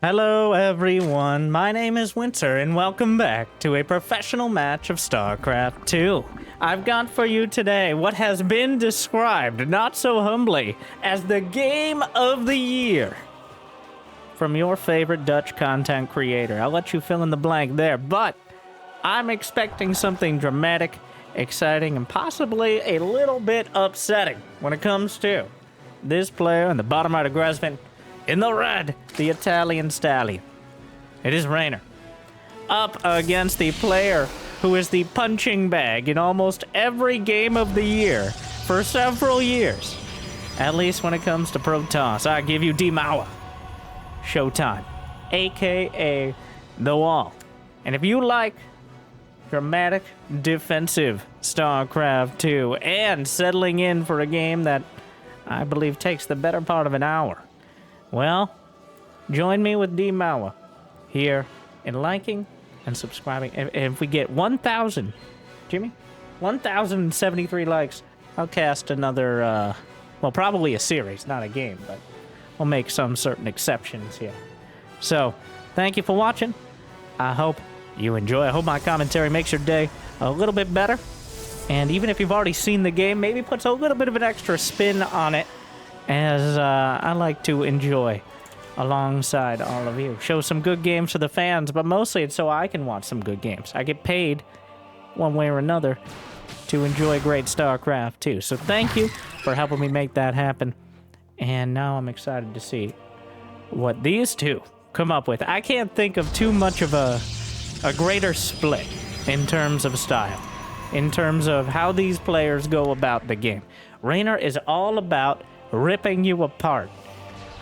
Hello everyone, my name is Winter and welcome back to a professional match of StarCraft 2. I've got for you today what has been described, not so humbly, as the Game of the Year. From your favorite Dutch content creator. I'll let you fill in the blank there, but I'm expecting something dramatic, exciting, and possibly a little bit upsetting when it comes to this player in the bottom right of Grasvin. In the red, the Italian stallion. It is Reynor. Up against the player who is the punching bag in almost every game of the year for several years. At least when it comes to Protoss, I give you D-Mawa. Showtime, a.k.a. The Wall. And if you like dramatic, defensive StarCraft 2 and settling in for a game that I believe takes the better part of an hour, well, join me with D-Mawa here in liking and subscribing. If we get 1,000, Jimmy, 1,073 likes, I'll cast another, well, probably a series, not a game, but we'll make some certain exceptions here. So, thank you for watching. I hope you enjoy. I hope my commentary makes your day a little bit better. And even if you've already seen the game, maybe puts a little bit of an extra spin on it, as I like to enjoy alongside all of you. Show some good games for the fans, but mostly it's so I can watch some good games. I get paid one way or another to enjoy great StarCraft 2. So thank you for helping me make that happen. And now I'm excited to see what these two come up with. I can't think of too much of a greater split in terms of style, in terms of how these players go about the game. Reynor is all about ripping you apart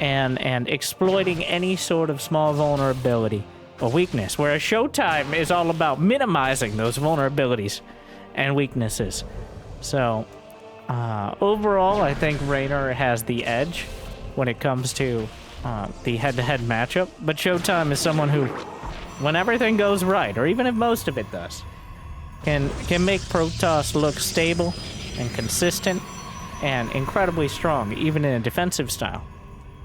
and exploiting any sort of small vulnerability or weakness, whereas Showtime is all about minimizing those vulnerabilities and weaknesses. So, overall, I think Reynor has the edge when it comes to the head-to-head matchup, but Showtime is someone who, when everything goes right, or even if most of it does, can make Protoss look stable and consistent and incredibly strong, even in a defensive style.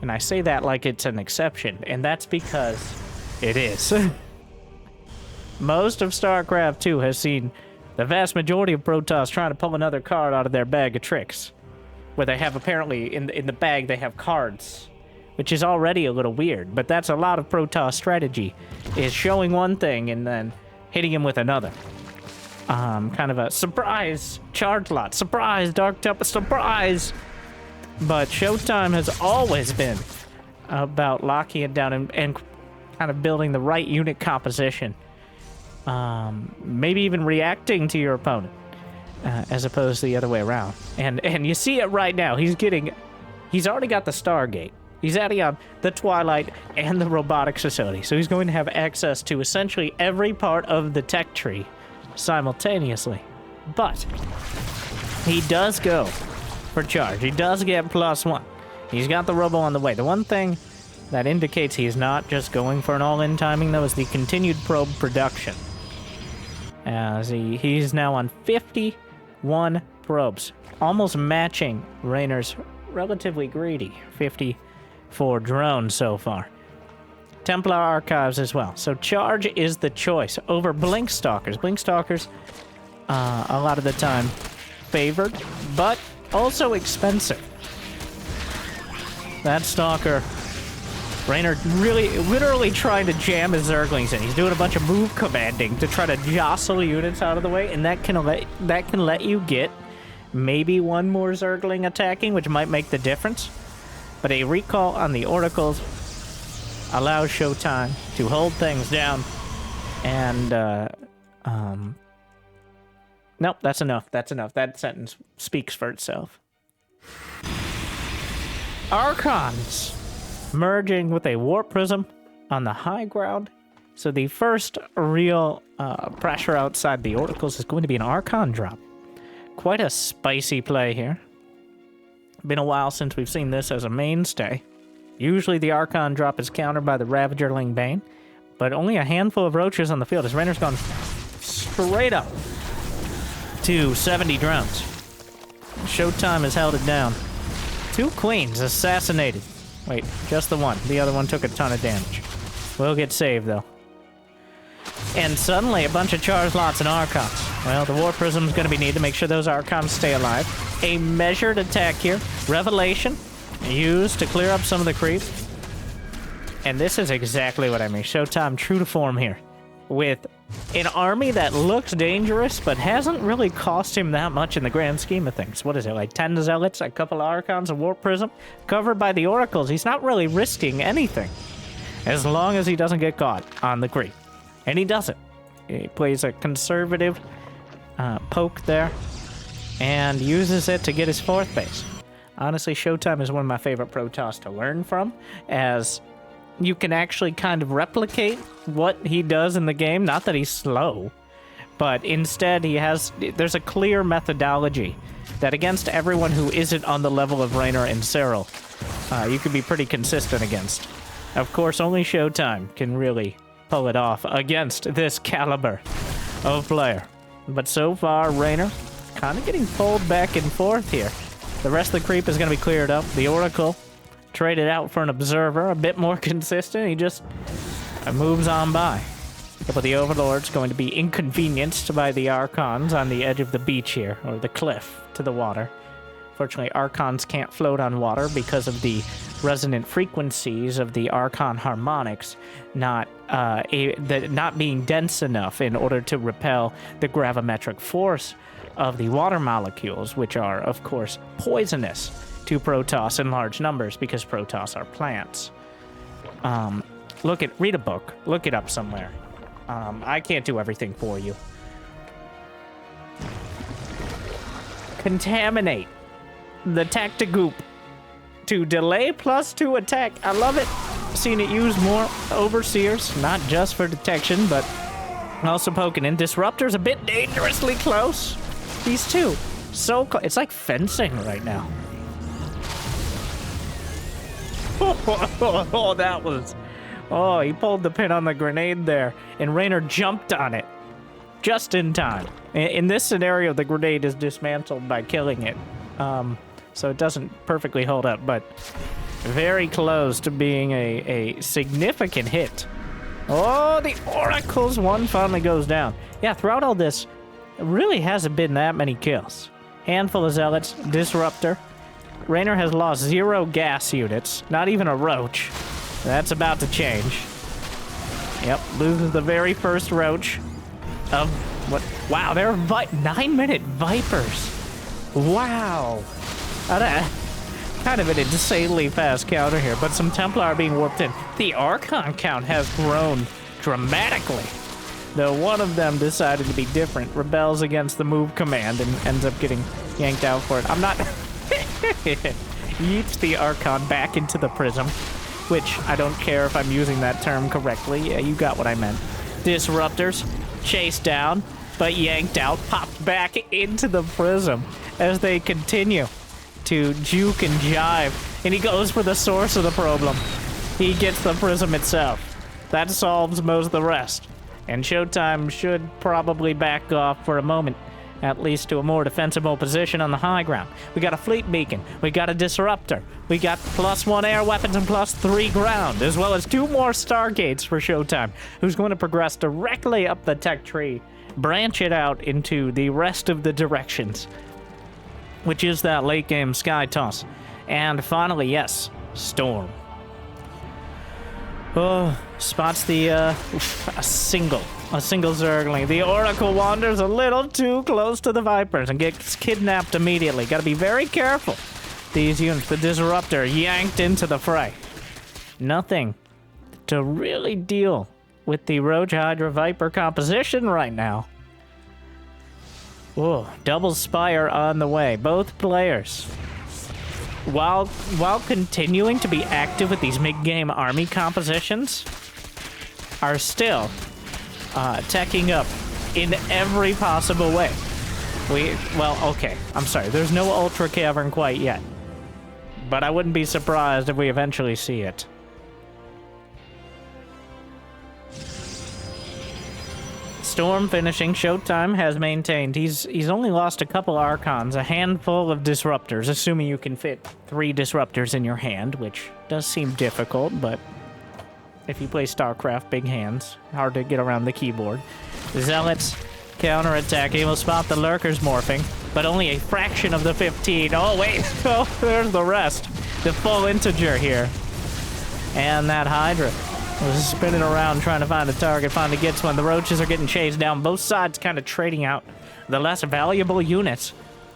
And I say that like it's an exception, and that's because it is. Most of StarCraft 2 has seen the vast majority of Protoss trying to pull another card out of their bag of tricks, where they have apparently, in the bag, they have cards, which is already a little weird, but that's a lot of Protoss strategy, is showing one thing and then hitting him with another. Kind of a surprise charge lot, surprise Dark Temple, surprise. But Showtime has always been about locking it down and kind of building the right unit composition. Maybe even reacting to your opponent, as opposed to the other way around. And you see it right now. He's already got the Stargate. He's adding on the Twilight and the robotics facility. So he's going to have access to essentially every part of the tech tree simultaneously. But he does go for charge. He does get +1. He's got the robo on the way. The one thing that indicates he's not just going for an all-in timing, though, is the continued probe production. As he's now on 51 probes, almost matching Reynor's relatively greedy 54 drones so far. Templar Archives as well. So charge is the choice over Blink Stalkers. Blink Stalkers, a lot of the time, favored, but also expensive. That Stalker, Reynor literally trying to jam his Zerglings in. He's doing a bunch of move commanding to try to jostle units out of the way, and that can let you get maybe one more Zergling attacking, which might make the difference. But a recall on the Oracles allows Showtime to hold things down, and, nope, that's enough, that sentence speaks for itself. Archons merging with a Warp Prism on the high ground, so the first real pressure outside the Oracles is going to be an Archon drop. Quite a spicy play here. Been a while since we've seen this as a mainstay. Usually the Archon drop is countered by the Ravagerling Bane, but only a handful of roaches on the field as Reynor's gone straight up to 70 drones. Showtime has held it down. 2 queens assassinated. Wait, just the one. The other one took a ton of damage. Will get saved, though. And suddenly, a bunch of Char's Lots and Archons. Well, the War Prism's going to be needed to make sure those Archons stay alive. A measured attack here. Revelation. Used to clear up some of the creep. And this is exactly what I mean. Showtime true to form here. With an army that looks dangerous, but hasn't really cost him that much in the grand scheme of things. What is it, like 10 Zealots, a couple of Archons, a War Prism? Covered by the Oracles, he's not really risking anything. As long as he doesn't get caught on the creep. And he doesn't. He plays a conservative poke there. And uses it to get his 4th base. Honestly, Showtime is one of my favorite Protoss to learn from, as you can actually kind of replicate what he does in the game. Not that he's slow, but instead there's a clear methodology that against everyone who isn't on the level of Reynor and Cyril, you can be pretty consistent against. Of course, only Showtime can really pull it off against this caliber of player. But so far, Reynor kind of getting pulled back and forth here. The rest of the creep is going to be cleared up. The Oracle traded out for an Observer, a bit more consistent. He just moves on by. But the Overlord's going to be inconvenienced by the Archons on the edge of the beach here, or the cliff to the water. Fortunately, Archons can't float on water because of the resonant frequencies of the Archon harmonics not being dense enough in order to repel the gravimetric force of the water molecules, which are, of course, poisonous to Protoss in large numbers because Protoss are plants. Read a book. Look it up somewhere. I can't do everything for you. Contaminate the Tactigoop to delay +2 attack. I love it. Seen it used more Overseers, not just for detection, but also poking in. Disruptor's a bit dangerously close. These two, so close. It's like fencing right now. Oh, that was... Oh, he pulled the pin on the grenade there, and Reynor jumped on it just in time. In this scenario, the grenade is dismantled by killing it, so it doesn't perfectly hold up, but very close to being a significant hit. Oh, the Oracle's one finally goes down. Yeah, throughout all this, it really hasn't been that many kills. Handful of Zealots, Disruptor. Reynor has lost 0 gas units, not even a Roach. That's about to change. Yep, loses the very first Roach of what? Wow, they're 9-minute Vipers. Wow. Kind of an insanely fast counter here, but some Templar are being warped in. The Archon count has grown dramatically, though one of them decided to be different, rebels against the move command, and ends up getting yanked out for it. I'm not... Yeets the Archon back into the prism, which I don't care if I'm using that term correctly. Yeah, you got what I meant. Disruptors, chased down, but yanked out, popped back into the prism as they continue to juke and jive. And he goes for the source of the problem. He gets the prism itself. That solves most of the rest. And Showtime should probably back off for a moment, at least to a more defensible position on the high ground. We got a fleet beacon. We got a disruptor. We got +1 air weapons and +3 ground, as well as 2 more Stargates for Showtime, who's going to progress directly up the tech tree, branch it out into the rest of the directions, which is that late game sky toss. And finally, yes, Storm. Oh, spots the, a single Zergling. The Oracle wanders a little too close to the Vipers and gets kidnapped immediately. Gotta be very careful. These units, the Disruptor, yanked into the fray. Nothing to really deal with the Roach Hydra Viper composition right now. Whoa, double Spire on the way. Both players, while continuing to be active with these mid-game army compositions, are still teching up in every possible way. Well, okay, I'm sorry, there's no Ultra Cavern quite yet, but I wouldn't be surprised if we eventually see it. Storm finishing. Showtime has maintained. He's only lost a couple Archons, a handful of Disruptors, assuming you can fit 3 Disruptors in your hand, which does seem difficult, but If you play StarCraft, big hands. Hard to get around the keyboard. Zealots counterattack. He will spot the lurkers morphing, but only a fraction of the 15. Oh, wait. Oh, there's the rest. The full integer here. And that Hydra was spinning around trying to find a target. Finally gets one. The roaches are getting chased down. Both sides kind of trading out the less valuable units.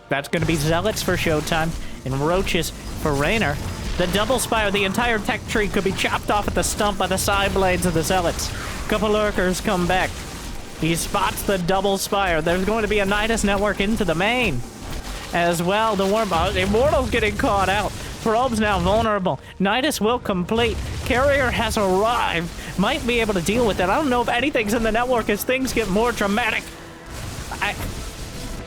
That's going to be Zealots for Showtime and roaches for Reynor. The double spire, the entire tech tree could be chopped off at the stump by the side blades of the Zealots. Couple lurkers come back. He spots the double spire. There's going to be a Nidus network into the main as well. The Immortal's getting caught out. Probe's now vulnerable. Nidus will complete. Carrier has arrived. Might be able to deal with it. I don't know if anything's in the network as things get more dramatic.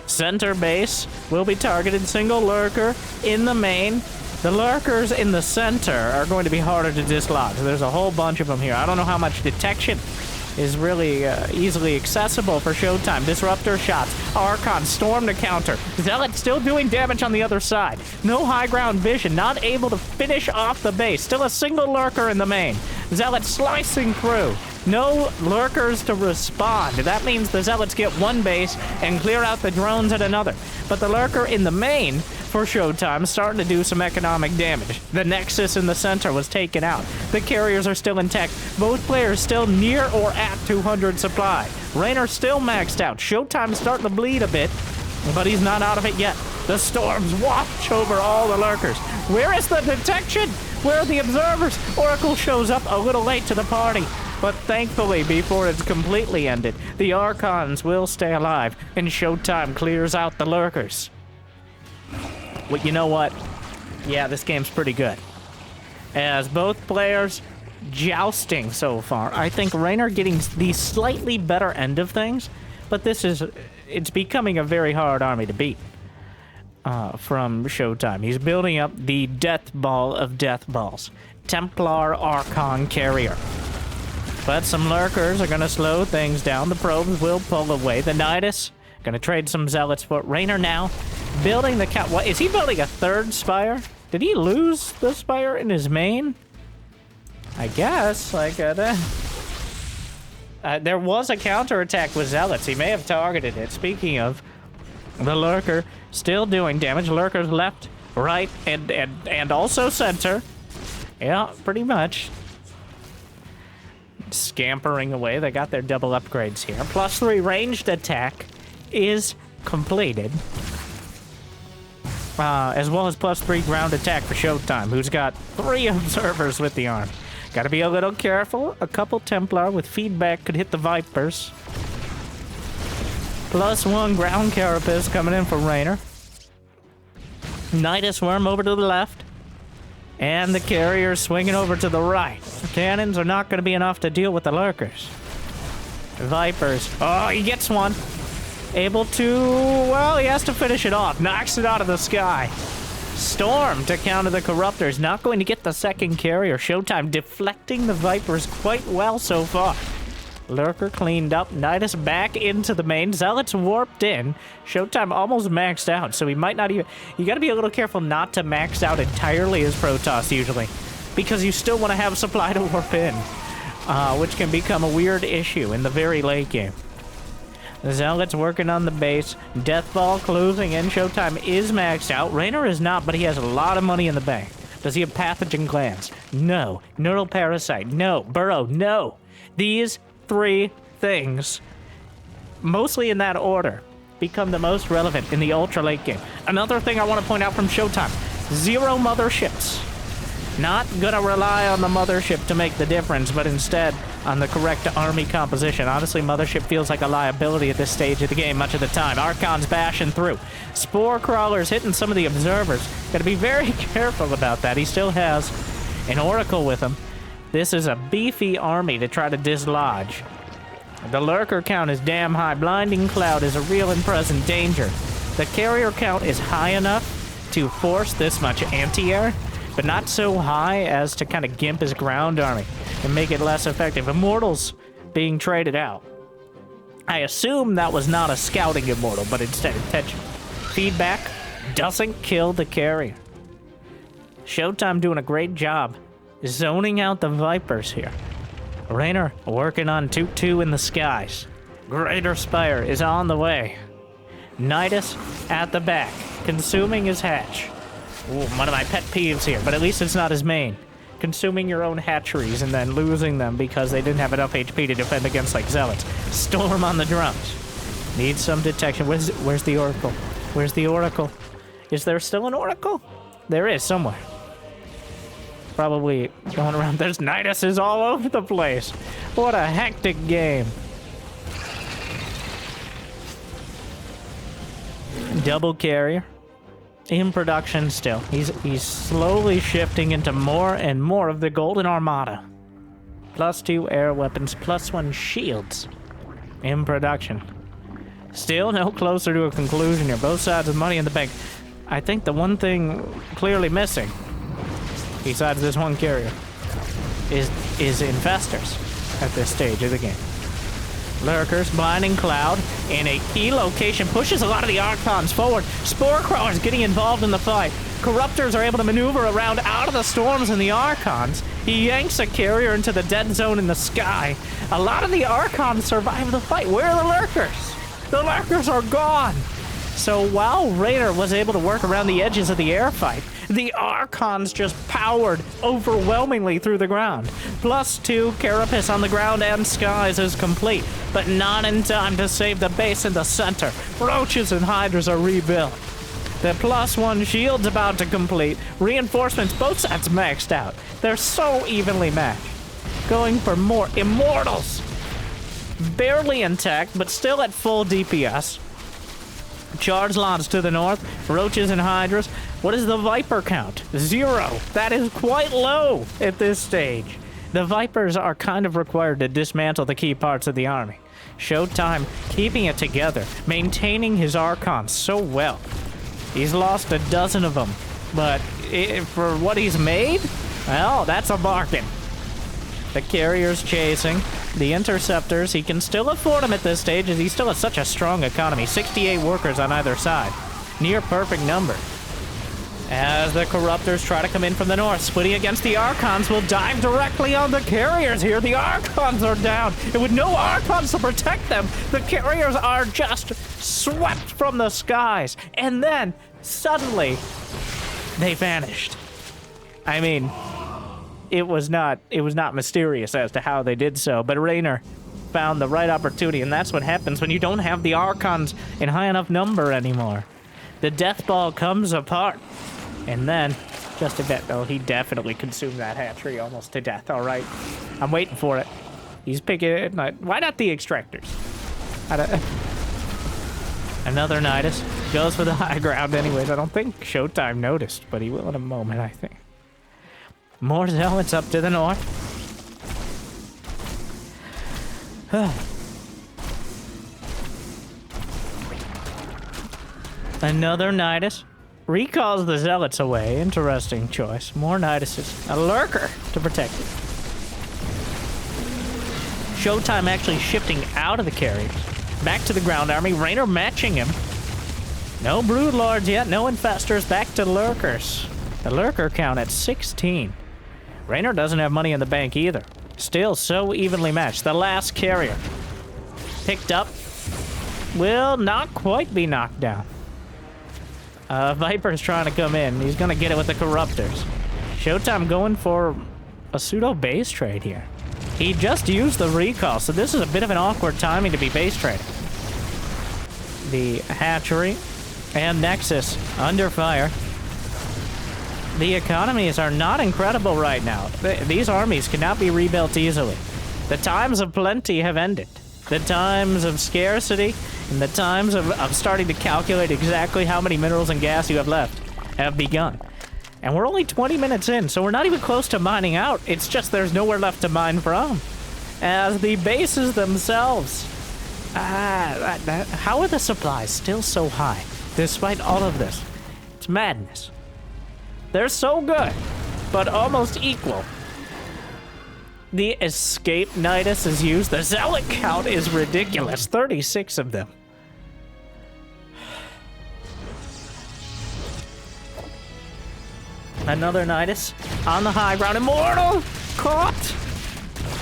Center base will be targeted. Single lurker in the main. The lurkers in the center are going to be harder to dislodge. There's a whole bunch of them here. I don't know how much detection is really easily accessible for Showtime. Disruptor shots. Archon, storm to counter. Zealot still doing damage on the other side. No high ground vision. Not able to finish off the base. Still a single lurker in the main. Zealot slicing through. No lurkers to respond. That means the Zealots get one base and clear out the drones at another. But the lurker in the main for Showtime starting to do some economic damage. The Nexus in the center was taken out. The carriers are still intact. Both players still near or at 200 supply. Reynor still maxed out. Showtime's starting to bleed a bit, but he's not out of it yet. The storms watch over all the lurkers. Where is the detection? Where are the observers? Oracle shows up a little late to the party. But thankfully, before it's completely ended, the Archons will stay alive, and Showtime clears out the lurkers. Well, you know what? Yeah, this game's pretty good. As both players jousting so far, I think Reynor getting the slightly better end of things, but it's becoming a very hard army to beat from Showtime. He's building up the death ball of death balls. Templar Archon Carrier. But some lurkers are going to slow things down. The probes will pull away. The Nidus going to trade some Zealots for Reynor now. Building the what is he building a third spire? Did he lose the spire in his main? I guess. Like there was a counterattack with Zealots. He may have targeted it. Speaking of, the lurker still doing damage. Lurkers left, right, and also center. Yeah, pretty much. Scampering away. They got their double upgrades here. +3 ranged attack is completed. As well as +3 ground attack for Showtime, who's got 3 observers with the arm. Gotta be a little careful. A couple Templar with feedback could hit the Vipers. +1 ground carapace coming in for Reynor. Nidus Worm over to the left. And the carrier swinging over to the right. Cannons are not going to be enough to deal with the lurkers. Vipers. Oh, he gets one. Able to... Well, he has to finish it off. Knocks it out of the sky. Storm to counter the Corruptors. Not going to get the second carrier. Showtime deflecting the Vipers quite well so far. Lurker cleaned up. Nidus back into the main. Zealots warped in. Showtime almost maxed out, so he might not even... You gotta be a little careful not to max out entirely as Protoss, usually. Because you still want to have supply to warp in. Which can become a weird issue in the very late game. The Zealots working on the base. Deathball closing in. Showtime is maxed out. Reynor is not, but he has a lot of money in the bank. Does he have pathogen glands? No. Neural parasite? No. Burrow? No. These 3 things, mostly in that order, become the most relevant in the ultra late game. Another thing I want to point out from Showtime, 0 motherships. Not gonna rely on the mothership to make the difference, but instead on the correct army composition. Honestly, mothership feels like a liability at this stage of the game much of the time. Archon's bashing through. Spore crawlers hitting some of the observers. Gotta be very careful about that. He still has an oracle with him. This is a beefy army to try to dislodge. The lurker count is damn high. Blinding Cloud is a real and present danger. The carrier count is high enough to force this much anti-air, but not so high as to kind of gimp his ground army and make it less effective. Immortals being traded out. I assume that was not a scouting immortal, but instead intentional. Feedback doesn't kill the carrier. Showtime doing a great job zoning out the Vipers here. Reynor working on 2-2 in the skies. Greater Spire is on the way. Nidus at the back, consuming his hatch. Ooh, one of my pet peeves here, but at least it's not his main. Consuming your own hatcheries and then losing them because they didn't have enough HP to defend against, like, zealots. Storm on the drums. Need some detection. Where's the Oracle? Where's the Oracle? Is there still an Oracle? There is, somewhere. Probably going around. There's Niduses all over the place. What a hectic game. Double carrier. In production still. He's slowly shifting into more and more of the Golden Armada. +2 air weapons, +1 shields. In production. Still no closer to a conclusion here. Both sides of money in the bank. I think the one thing clearly missing, besides this one carrier, is infestors at this stage of the game. Lurkers, Blinding Cloud, in a key location, pushes a lot of the Archons forward. Spore Crawlers getting involved in the fight. Corruptors are able to maneuver around out of the storms and the Archons. He yanks a carrier into the dead zone in the sky. A lot of the Archons survive the fight. Where are the Lurkers? The Lurkers are gone! So while Reynor was able to work around the edges of the air fight, the Archons just powered overwhelmingly through the ground. +2 Carapace on the ground and skies is complete, but not in time to save the base in the center. Roaches and Hydras are rebuilt. The +1 shield's about to complete. Reinforcements, both sides maxed out. They're so evenly matched. Going for more Immortals. Barely intact, but still at full DPS. Charge Lance to the north, Roaches and Hydras. What is the Viper count? 0. That is quite low at this stage. The Vipers are kind of required to dismantle the key parts of the army. Showtime keeping it together, maintaining his Archons so well. He's lost a dozen of them, but for what he's made, well, that's a bargain. The carriers chasing. The interceptors, he can still afford them at this stage as he still has such a strong economy. 68 workers on either side. Near perfect number. As the Corruptors try to come in from the north, splitting against the Archons will dive directly on the carriers here. The Archons are down. And with no Archons to protect them, the carriers are just swept from the skies. And then, suddenly, they vanished. I mean, it was not mysterious as to how they did so, but Reynor found the right opportunity, and that's what happens when you don't have the Archons in high enough number anymore. The Death Ball comes apart, and then, just a bit, oh, he definitely consumed that hatchery almost to death, all right. I'm waiting for it. He's picking it. Why not the extractors? Another Nidus. Goes for the high ground anyways. I don't think Showtime noticed, but he will in a moment, I think. More zealots up to the north. Another Nidus. Recalls the zealots away. Interesting choice. More Niduses. A lurker to protect it. Showtime actually shifting out of the carriers. Back to the ground army. Reynor matching him. No Broodlords yet. No infestors. Back to lurkers. The lurker count at 16. Reynor doesn't have money in the bank either. Still so evenly matched. The last carrier. Picked up. Will not quite be knocked down. Viper's trying to come in. He's gonna get it with the Corruptors. Showtime going for a pseudo base trade here. He just used the recall, so this is a bit of an awkward timing to be base trading. The hatchery and Nexus under fire. The economies are not incredible right now. These armies cannot be rebuilt easily. The times of plenty have ended. The times of scarcity and the times of starting to calculate exactly how many minerals and gas you have left have begun. And we're only 20 minutes in, so we're not even close to mining out. It's just there's nowhere left to mine from. As the bases themselves... how are the supplies still so high, despite all of this? It's madness. They're so good, but almost equal. The escape Nidus is used. The zealot count is ridiculous. 36 of them. Another Nidus on the high ground. Immortal! Caught!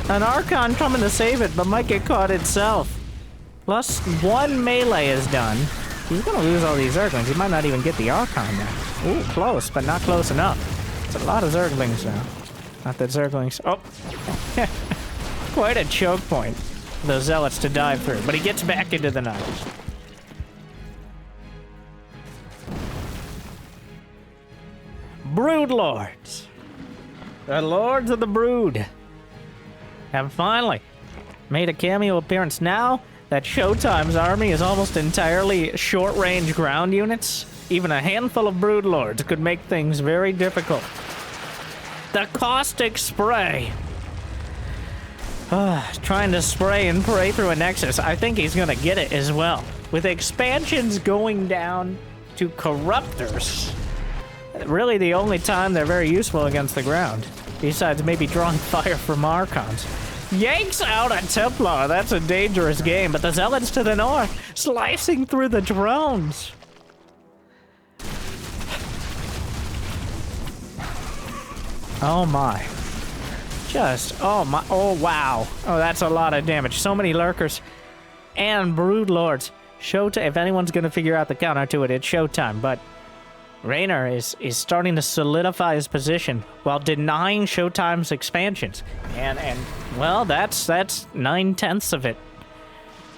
An Archon coming to save it, but might get caught itself. Plus 1 melee is done. He's gonna lose all these Zerglings. He might not even get the Archon now. Ooh, close, but not close enough. It's a lot of Zerglings now. Not that Zerglings... Oh! Quite a choke point for those Zealots to dive through, but he gets back into the night. Brood Lords. The Lords of the Brood have finally made a cameo appearance. Now that Showtime's army is almost entirely short-range ground units, even a handful of Brood Lords could make things very difficult. The Caustic Spray. Trying to spray and pray through a Nexus. I think he's gonna get it as well. With expansions going down to Corruptors, really the only time they're very useful against the ground, besides maybe drawing fire from Archons. Yanks out a Templar. That's a dangerous game, but the Zealots to the north, slicing through the drones. Oh my. Oh my, oh wow. Oh, that's a lot of damage. So many Lurkers and Brood Lords. Showtime, if anyone's gonna figure out the counter to it, it's Showtime, but Reynor is starting to solidify his position while denying Showtime's expansions. And well, that's 9/10 of it.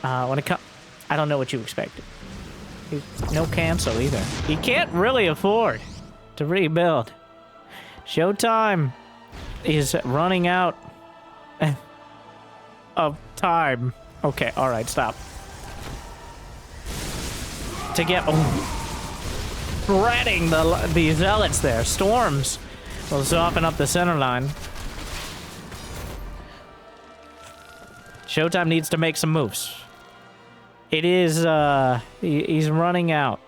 When it comes, I don't know what you expected. No cancel either. He can't really afford to rebuild. Showtime is running out of time. Okay, all right, stop. To get shredding the Zealots there. Storms will soften up the center line. Showtime needs to make some moves. It is, he's running out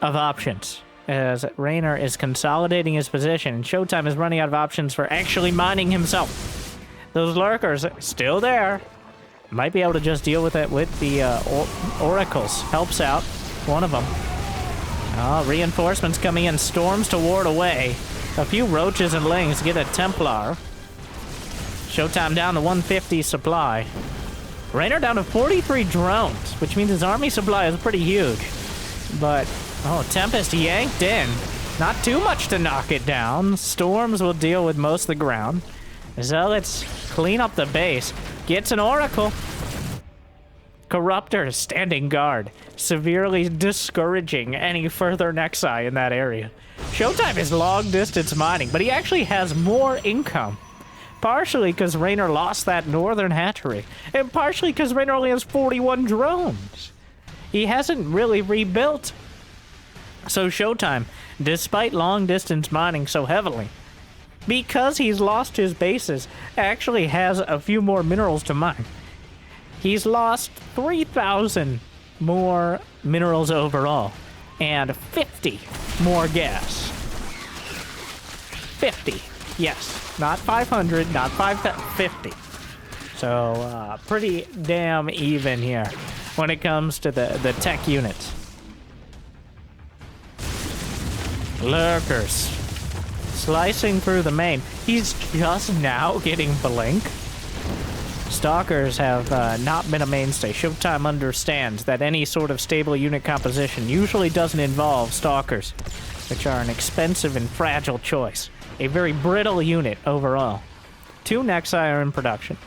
of options as Reynor is consolidating his position, and Showtime is running out of options for actually mining himself. Those Lurkers still there. Might be able to just deal with it with the Oracles. Helps out. One of them. Reinforcements coming in. Storms to ward away. A few Roaches and Lings get a Templar. Showtime down to 150 supply. Reynor down to 43 drones, which means his army supply is pretty huge. But, Tempest yanked in. Not too much to knock it down. Storms will deal with most of the ground. Zealots clean up the base. Gets an Oracle. Corruptor standing guard, severely discouraging any further Nexi in that area. Showtime is long-distance mining, but he actually has more income. Partially because Reynor lost that northern hatchery, and partially because Reynor only has 41 drones. He hasn't really rebuilt. So Showtime, despite long-distance mining so heavily, because he's lost his bases, actually has a few more minerals to mine. He's lost 3,000 more minerals overall, and 50 more gas. 50, yes. Not 500, not 550. So, pretty damn even here when it comes to the tech units. Lurkers. Slicing through the main. He's just now getting Blink. Stalkers have not been a mainstay. Showtime understands that any sort of stable unit composition usually doesn't involve Stalkers, which are an expensive and fragile choice. A very brittle unit overall. 2 Nexi are in production.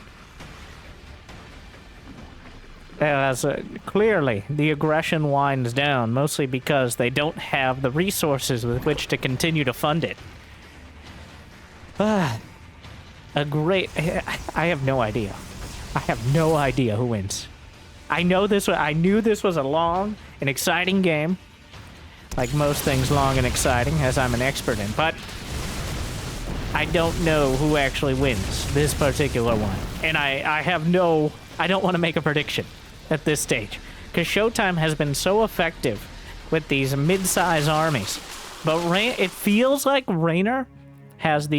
As clearly the aggression winds down, mostly because they don't have the resources with which to continue to fund it. I have no idea. I have no idea who wins. I knew this was a long and exciting game. Like most things long and exciting, as I'm an expert in, but I don't know who actually wins this particular one. And I don't want to make a prediction at this stage, because Showtime has been so effective with these mid-size armies. But it feels like Reynor has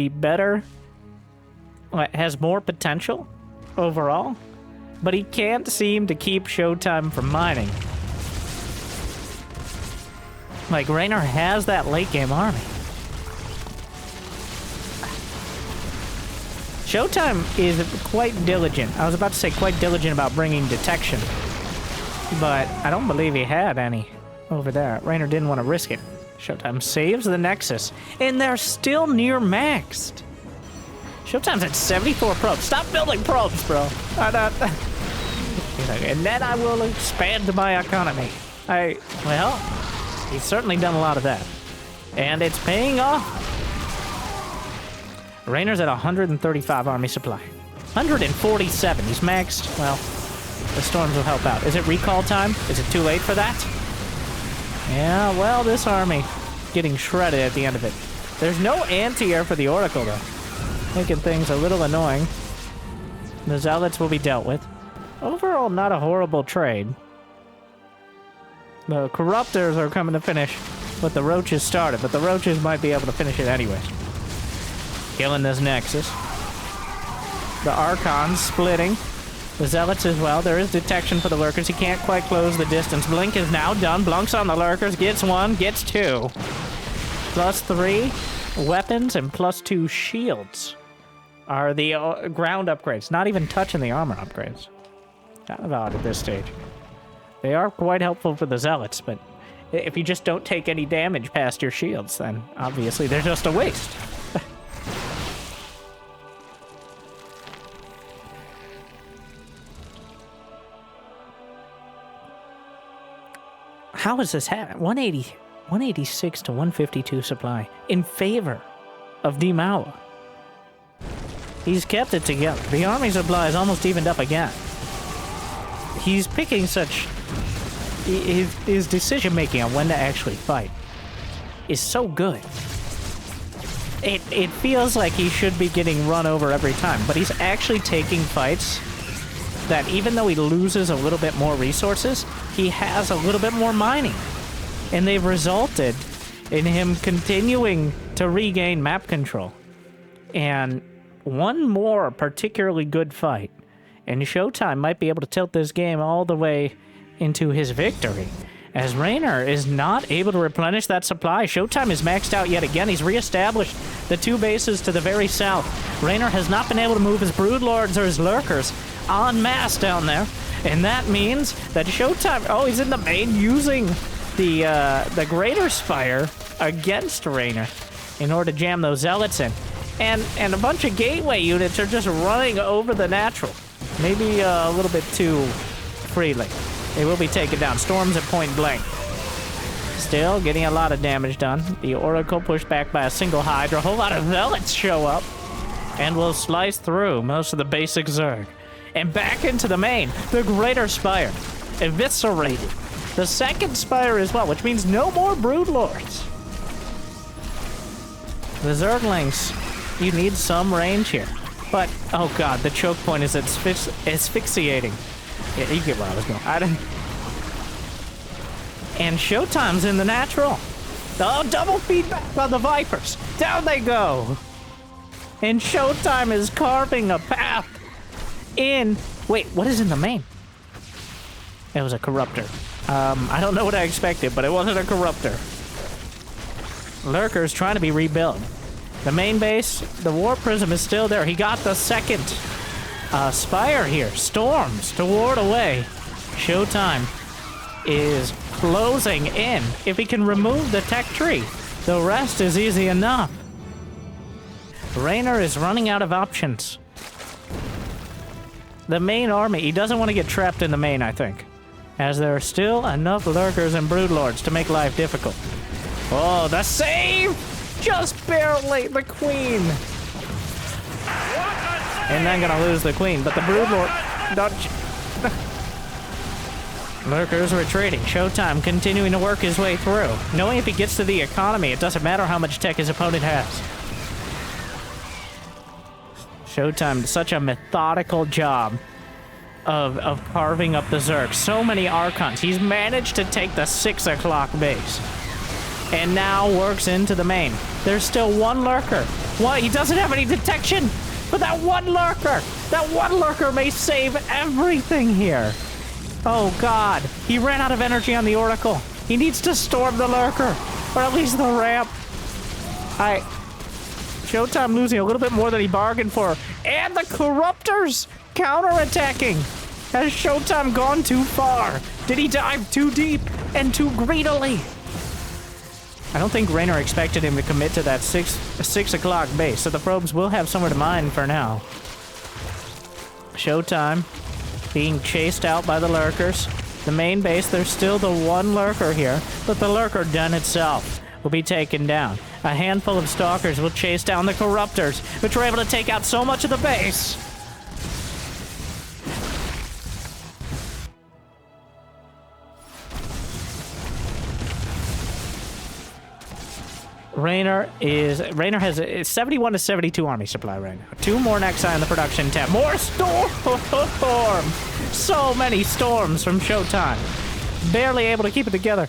has more potential overall, but he can't seem to keep Showtime from mining. Like, Reynor has that late game army. Showtime is quite diligent. I was about to say quite diligent about bringing detection, but I don't believe he had any over there. Reynor didn't want to risk it. Showtime saves the Nexus, and they're still near maxed. Showtime's at 74 probes. Stop building probes, bro. And then I will expand my economy. Well, he's certainly done a lot of that. And it's paying off. Reynor's at 135 army supply. 147. He's maxed. Well, the storms will help out. Is it recall time? Is it too late for that? Yeah, well, this army getting shredded at the end of it. There's no anti-air for the Oracle, though. Making things a little annoying. The Zealots will be dealt with. Overall, not a horrible trade. The Corruptors are coming to finish what the Roaches started, but the Roaches might be able to finish it anyways. Killing this Nexus. The Archons splitting. The Zealots as well. There is detection for the Lurkers. He can't quite close the distance. Blink is now done. Blunks on the Lurkers. Gets one. Gets two. +3 weapons and +2 shields are the ground upgrades. Not even touching the armor upgrades. Kind of odd at this stage. They are quite helpful for the Zealots, but if you just don't take any damage past your shields, then obviously they're just a waste. How is this happening? 186 to 152 supply in favor of Dimawa. He's kept it together. The army supply is almost evened up again. He's picking such... His decision-making on when to actually fight is so good. It feels like he should be getting run over every time, but he's actually taking fights that even though he loses a little bit more resources, he has a little bit more mining. And they've resulted in him continuing to regain map control. And one more particularly good fight, and Showtime might be able to tilt this game all the way into his victory, as Reynor is not able to replenish that supply. Showtime is maxed out yet again. He's reestablished the 2 bases to the very south. Reynor has not been able to move his Broodlords or his Lurkers en masse down there, and that means that Showtime... Oh, he's in the main using the Greater Spire against Reynor in order to jam those Zealots in. And a bunch of gateway units are just running over the natural. Maybe a little bit too freely. They will be taken down. Storms at point blank. Still getting a lot of damage done. The Oracle pushed back by a single Hydra. A whole lot of Zealots show up and will slice through most of the basic Zerg. And back into the main. The Greater Spire. Eviscerated. The second Spire as well, which means no more Broodlords. The Zerglings, you need some range here. But, oh god, the choke point is asphyxiating. Yeah, you get where I was going. And Showtime's in the natural. Oh, double feedback on the Vipers. Down they go. And Showtime is carving a path in... Wait, what is in the main? It was a Corruptor. I don't know what I expected, but it wasn't a Corruptor. Lurker's trying to be rebuilt. The main base, the War Prism is still there. He got the second Spire here. Storms to ward away. Showtime is closing in. If he can remove the tech tree, the rest is easy enough. Reynor is running out of options. The main army, he doesn't want to get trapped in the main, I think, as there are still enough Lurkers and Broodlords to make life difficult. Oh, the save! Just barely, the Queen. And then gonna lose the Queen, but the Broodlord... Don't... Lurkers retreating. Showtime continuing to work his way through. Knowing if he gets to the economy, it doesn't matter how much tech his opponent has. Showtime, such a methodical job of carving up the Zerg. So many Archons. He's managed to take the 6 o'clock base. And now works into the main. There's still one Lurker. What? He doesn't have any detection. But that one Lurker may save everything here. Oh god. He ran out of energy on the Oracle. He needs to storm the Lurker. Or at least the ramp. Showtime losing a little bit more than he bargained for. And the Corruptors counterattacking. Has Showtime gone too far? Did he dive too deep and too greedily? I don't think Reynor expected him to commit to that 6 o'clock base, so the probes will have somewhere to mine for now. Showtime being chased out by the lurkers. The main base, there's still the one lurker here, but the lurker den itself will be taken down. A handful of stalkers will chase down the Corruptors, which were able to take out so much of the base. Reynor has a 71 to 72 army supply right now. 2 more next on the production tab. More storms! So many storms from Showtime. Barely able to keep it together.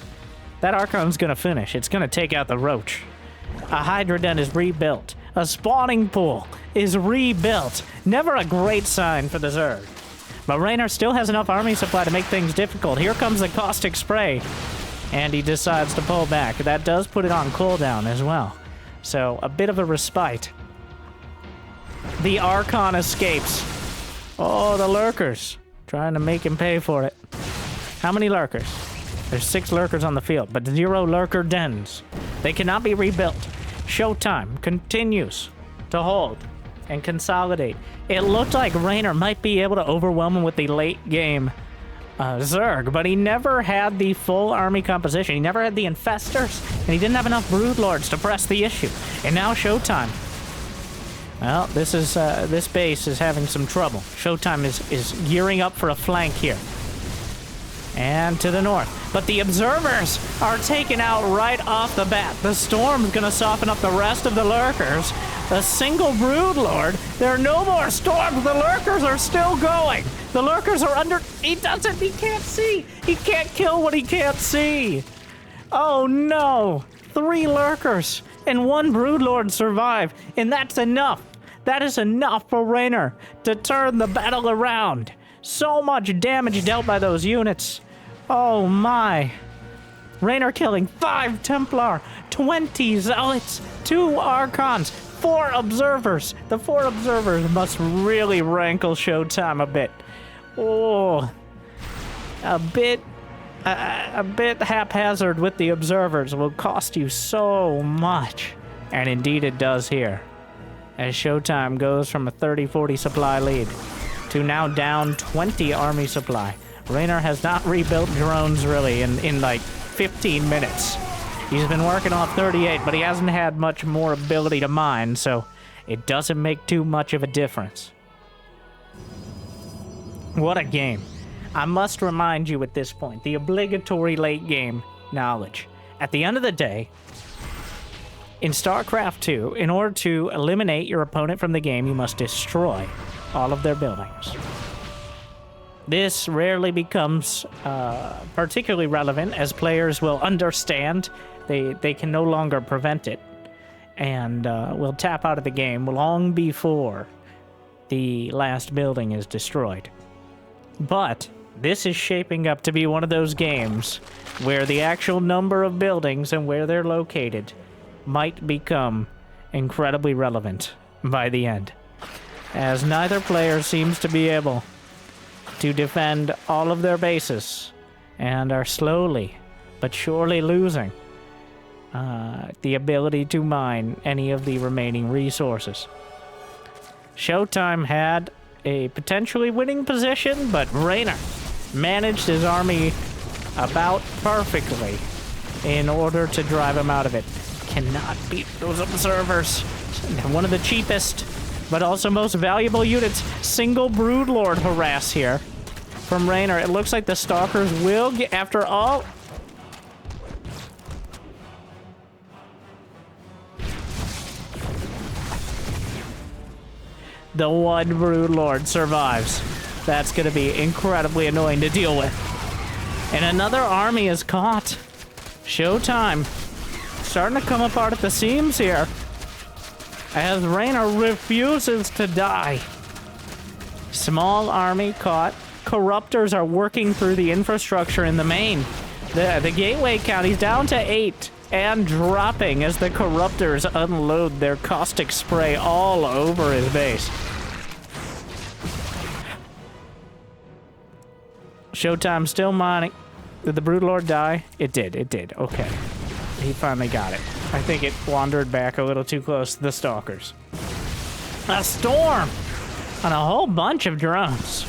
That Archon's gonna finish. It's gonna take out the Roach. A Hydra Den is rebuilt. A spawning pool is rebuilt. Never a great sign for the Zerg. But Reynor still has enough army supply to make things difficult. Here comes the caustic spray. And he decides to pull back. That does put it on cooldown as well. So, a bit of a respite. The Archon escapes. Oh, the lurkers. Trying to make him pay for it. How many lurkers? There's 6 lurkers on the field, but 0 lurker dens. They cannot be rebuilt. Showtime continues to hold and consolidate. It looked like Reynor might be able to overwhelm him with the late game Zerg, but he never had the full army composition. He never had the infestors, and he didn't have enough broodlords to press the issue. And now Showtime. Well, this base is having some trouble. Showtime is gearing up for a flank here. And to the north. But the observers are taken out right off the bat. The storm's gonna soften up the rest of the lurkers. A single broodlord. There are no more storms. The lurkers are still going. The lurkers are under... He can't see. He can't kill what he can't see. Oh no. 3 lurkers and 1 broodlord survive. And that's enough. That is enough for Reynor to turn the battle around. So much damage dealt by those units. Oh my. Reynor killing 5 Templar, 20 Zealots, 2 Archons, 4 Observers. The 4 Observers must really rankle Showtime a bit. Oh, a bit haphazard with the Observers will cost you so much. And indeed it does here. As Showtime goes from a 30-40 supply lead to now down 20 army supply. Reynor has not rebuilt drones really in like 15 minutes. He's been working off 38, but he hasn't had much more ability to mine, so it doesn't make too much of a difference. What a game. I must remind you at this point, the obligatory late game knowledge. At the end of the day, in StarCraft 2, in order to eliminate your opponent from the game, you must destroy all of their buildings. This rarely becomes particularly relevant as players will understand they can no longer prevent it and will tap out of the game long before the last building is destroyed. But this is shaping up to be one of those games where the actual number of buildings and where they're located might become incredibly relevant by the end, as neither player seems to be able to defend all of their bases and are slowly but surely losing the ability to mine any of the remaining resources. Showtime had a potentially winning position, but Reynor managed his army about perfectly in order to drive him out of it. Cannot beat those observers. One of the cheapest, but also most valuable units. Single broodlord harass here from Reynor. It looks like the stalkers will get, after all... The one broodlord survives. That's going to be incredibly annoying to deal with. And another army is caught. Showtime. Starting to come apart at the seams here. As Reynor refuses to die. Small army caught. Corruptors are working through the infrastructure in the main. The gateway count, he's down to 8. and dropping as the Corruptors unload their caustic spray all over his base. Showtime still mining. Did the Broodlord die? It did, okay. He finally got it. I think it wandered back a little too close to the Stalkers. A storm on a whole bunch of drones.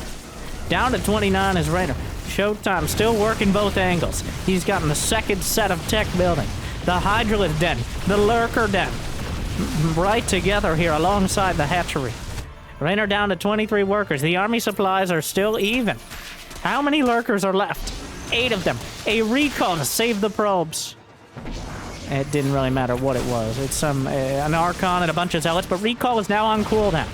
Down to 29 is Reynor. Showtime still working both angles. He's gotten the second set of tech building. The Hydralith Den, the Lurker Den, right together here alongside the hatchery. Reynor down to 23 workers. The army supplies are still even. How many Lurkers are left? 8 of them. A recall to save the probes. It didn't really matter what it was. It's an Archon and a bunch of Zealots, but recall is now on cooldown.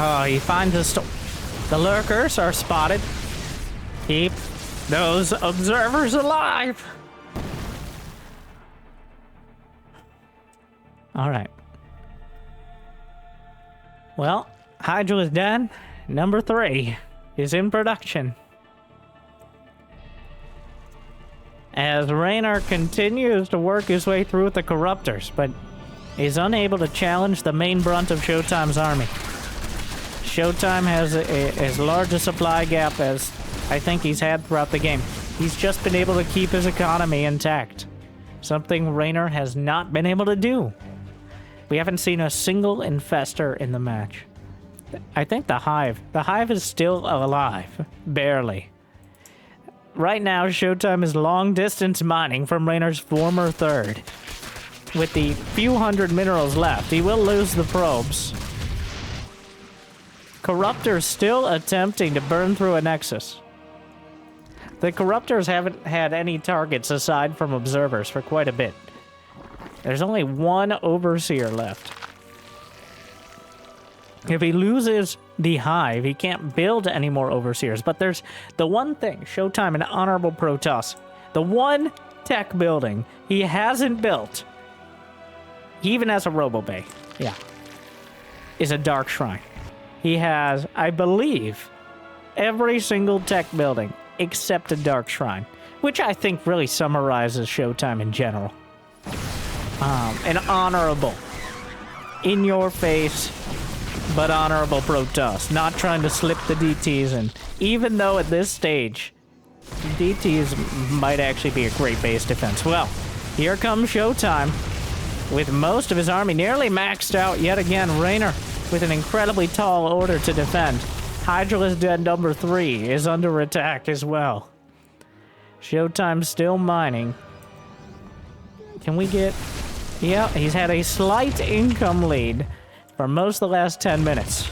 Oh, he finds the Lurkers are spotted. Keep those observers alive. All right. Well, Hydralith Den, number 3, is in production. As Reynor continues to work his way through with the Corruptors, but is unable to challenge the main brunt of Showtime's army. Showtime has as large a supply gap as I think he's had throughout the game. He's just been able to keep his economy intact. Something Reynor has not been able to do. We haven't seen a single infestor in the match. I think the Hive is still alive. Barely. Right now, Showtime is long-distance mining from Reynor's former third. With the few hundred minerals left, he will lose the probes. Corruptors still attempting to burn through a Nexus. The Corruptors haven't had any targets aside from observers for quite a bit. There's only one Overseer left. If he loses the Hive, he can't build any more Overseers. But there's the one thing, Showtime and Honorable Protoss, the one tech building he hasn't built, he even has a Robo-Bay, yeah, is a Dark Shrine. He has, I believe, every single tech building except a Dark Shrine, which I think really summarizes Showtime in general. An honorable, in your face, but honorable Protoss, not trying to slip the DTs in. Even though at this stage, DTs might actually be a great base defense. Well, here comes Showtime, with most of his army nearly maxed out yet again. Reynor with an incredibly tall order to defend. Hydralith Den number 3 is under attack as well. Showtime still mining. Can we get... Yeah, he's had a slight income lead for most of the last 10 minutes.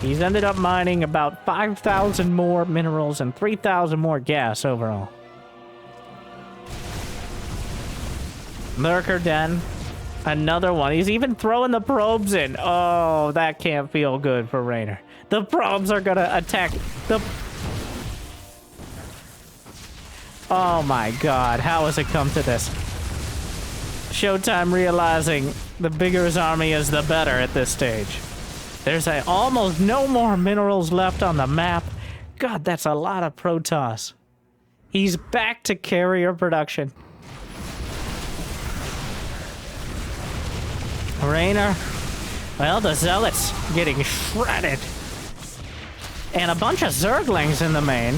He's ended up mining about 5,000 more minerals and 3,000 more gas overall. Lurker Den, another one. He's even throwing the probes in. Oh, that can't feel good for Reynor. The probes are gonna attack the... Oh my god, how has it come to this? Showtime realizing the bigger his army is, the better at this stage. There's almost no more minerals left on the map. God, that's a lot of Protoss. He's back to carrier production. Reynor, well, the Zealots getting shredded. And a bunch of Zerglings in the main.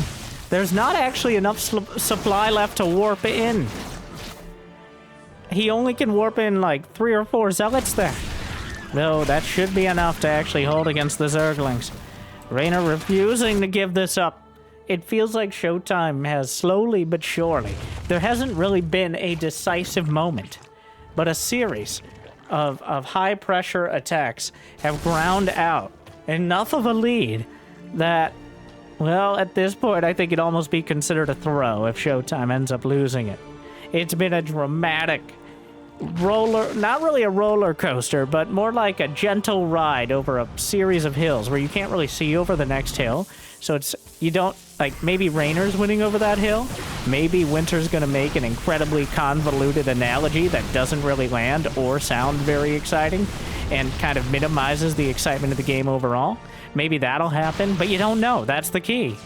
There's not actually enough supply left to warp in. He only can warp in like 3 or 4 Zealots there. No, that should be enough to actually hold against the Zerglings. Reynor refusing to give this up. It feels like Showtime has slowly but surely. There hasn't really been a decisive moment, but a series of high-pressure attacks have ground out enough of a lead that, well, at this point, I think it'd almost be considered a throw if Showtime ends up losing it. It's been a dramatic roller, not really a roller coaster, but more like a gentle ride over a series of hills where you can't really see over the next hill. So you don't like, maybe Reynor's winning over that hill. Maybe Winter's gonna make an incredibly convoluted analogy that doesn't really land or sound very exciting and kind of minimizes the excitement of the game overall. Maybe that'll happen, but you don't know. That's the key.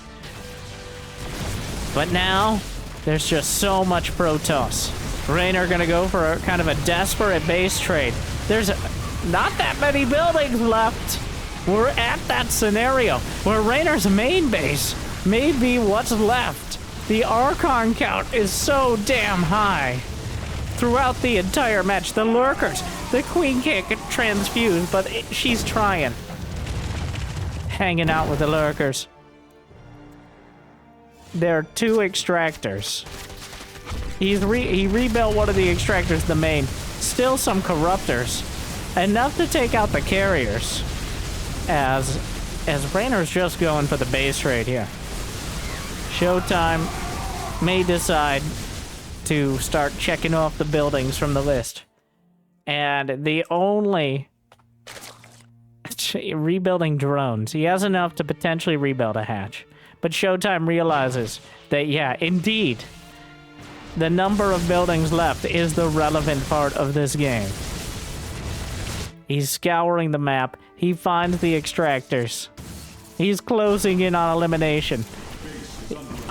But now, there's just so much Protoss. Reynor gonna go for a kind of a desperate base trade. There's not that many buildings left. We're at that scenario where Reynor's main base may be what's left. The Archon count is so damn high. Throughout the entire match, the lurkers, the queen can't get transfused, but she's trying. Hanging out with the lurkers. There are 2 extractors. He rebuilt one of the extractors, the main. Still some corruptors. Enough to take out the carriers. As Reynor's just going for the base trade here. Showtime may decide to start checking off the buildings from the list. And the only... rebuilding drones. He has enough to potentially rebuild a hatch. But Showtime realizes that, yeah, indeed, the number of buildings left is the relevant part of this game. He's scouring the map. He finds the extractors. He's closing in on elimination.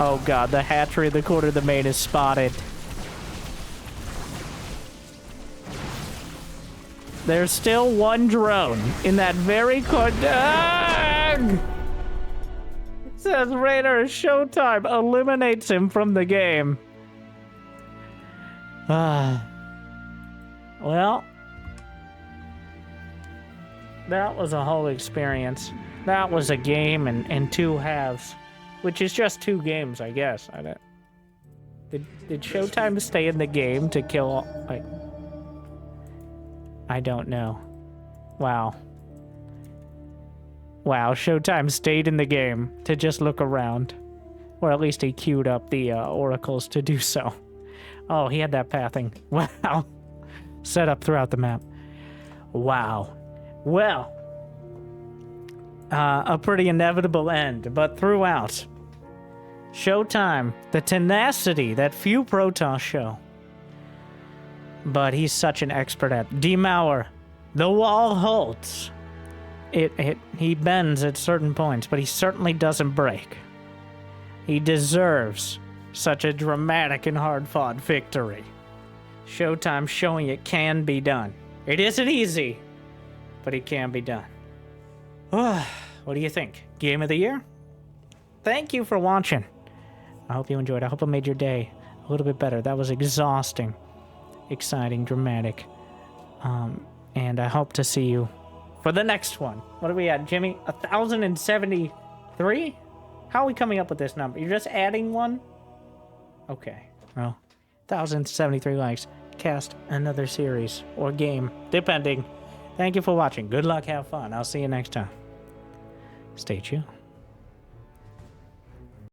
Oh god, the hatchery of the quarter of the main is spotted. There's still 1 drone in that very corner. Says Reynor, Showtime eliminates him from the game. Well, that was a whole experience. That was a game and 2 halves, which is just 2 games, I guess. Did Showtime stay in the game to kill? Like, I don't know. Wow. Wow, Showtime stayed in the game to just look around. Or at least he queued up the oracles to do so. Oh, he had that pathing. Wow. Set up throughout the map. Wow. Well, a pretty inevitable end, but throughout. Showtime, the tenacity that few Protoss show. But he's such an expert at Demour. The wall holds. He bends at certain points, but he certainly doesn't break. He deserves such a dramatic and hard-fought victory. Showtime showing it can be done. It isn't easy, but it can be done. What do you think? Game of the year? Thank you for watching. I hope you enjoyed. I hope I made your day a little bit better. That was exhausting, exciting, dramatic. And I hope to see you for the next one. What are we at, Jimmy? 1,073? How are we coming up with this number? You're just adding 1? Okay, well, 1,073 likes. Cast another series or game, depending. Thank you for watching. Good luck, have fun. I'll see you next time. Stay tuned.